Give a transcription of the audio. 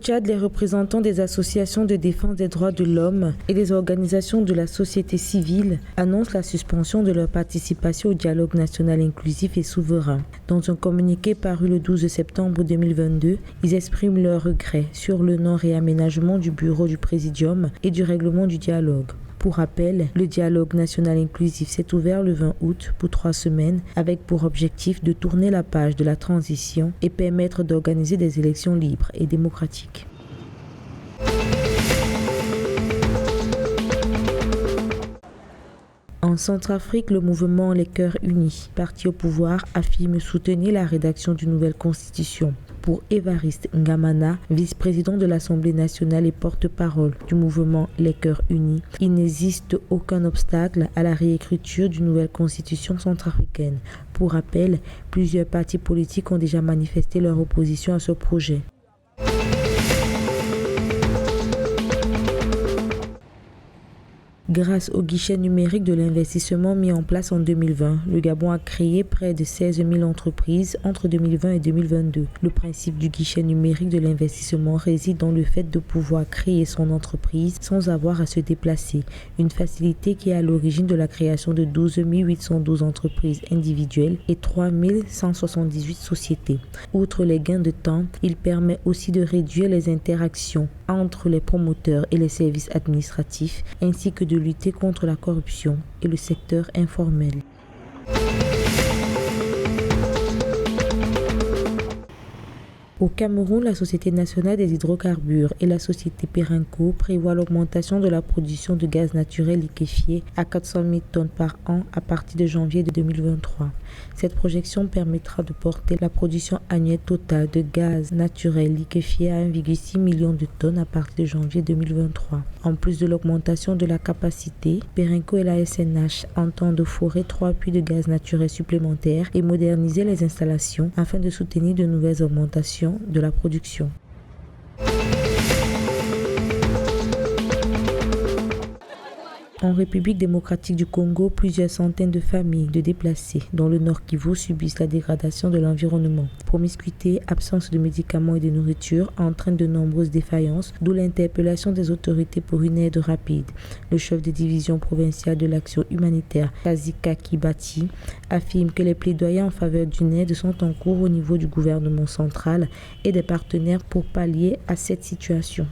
Tchad, les représentants des associations de défense des droits de l'homme et des organisations de la société civile annoncent la suspension de leur participation au dialogue national inclusif et souverain. Dans un communiqué paru le 12 septembre 2022, ils expriment leur regret sur le non-réaménagement du bureau du Présidium et du règlement du dialogue. Pour rappel, le dialogue national inclusif s'est ouvert le 20 août pour 3 semaines avec pour objectif de tourner la page de la transition et permettre d'organiser des élections libres et démocratiques. En Centrafrique, le mouvement Les Cœurs Unis, parti au pouvoir, affirme soutenir la rédaction d'une nouvelle constitution. Pour Évariste Ngamana, vice-président de l'Assemblée nationale et porte-parole du mouvement Les Cœurs Unis, il n'existe aucun obstacle à la réécriture d'une nouvelle constitution centrafricaine. Pour rappel, plusieurs partis politiques ont déjà manifesté leur opposition à ce projet. Grâce au guichet numérique de l'investissement mis en place en 2020, le Gabon a créé près de 16 000 entreprises entre 2020 et 2022. Le principe du guichet numérique de l'investissement réside dans le fait de pouvoir créer son entreprise sans avoir à se déplacer, une facilité qui est à l'origine de la création de 12 812 entreprises individuelles et 3 178 sociétés. Outre les gains de temps, il permet aussi de réduire les interactions entre les promoteurs et les services administratifs, ainsi que de lutter contre la corruption et le secteur informel. Au Cameroun, la Société nationale des hydrocarbures et la société Perenco prévoient l'augmentation de la production de gaz naturel liquéfié à 400 000 tonnes par an à partir de janvier de 2023. Cette projection permettra de porter la production annuelle totale de gaz naturel liquéfié à 1,6 million de tonnes à partir de janvier 2023. En plus de l'augmentation de la capacité, Perenco et la SNH entendent forer 3 puits de gaz naturel supplémentaires et moderniser les installations afin de soutenir de nouvelles augmentations de la production. En République démocratique du Congo, plusieurs centaines de familles de déplacés dans le Nord Kivu subissent la dégradation de l'environnement. Promiscuité, absence de médicaments et de nourriture entraînent de nombreuses défaillances, d'où l'interpellation des autorités pour une aide rapide. Le chef de division provinciale de l'action humanitaire, Kazika Kibati, affirme que les plaidoyers en faveur d'une aide sont en cours au niveau du gouvernement central et des partenaires pour pallier à cette situation.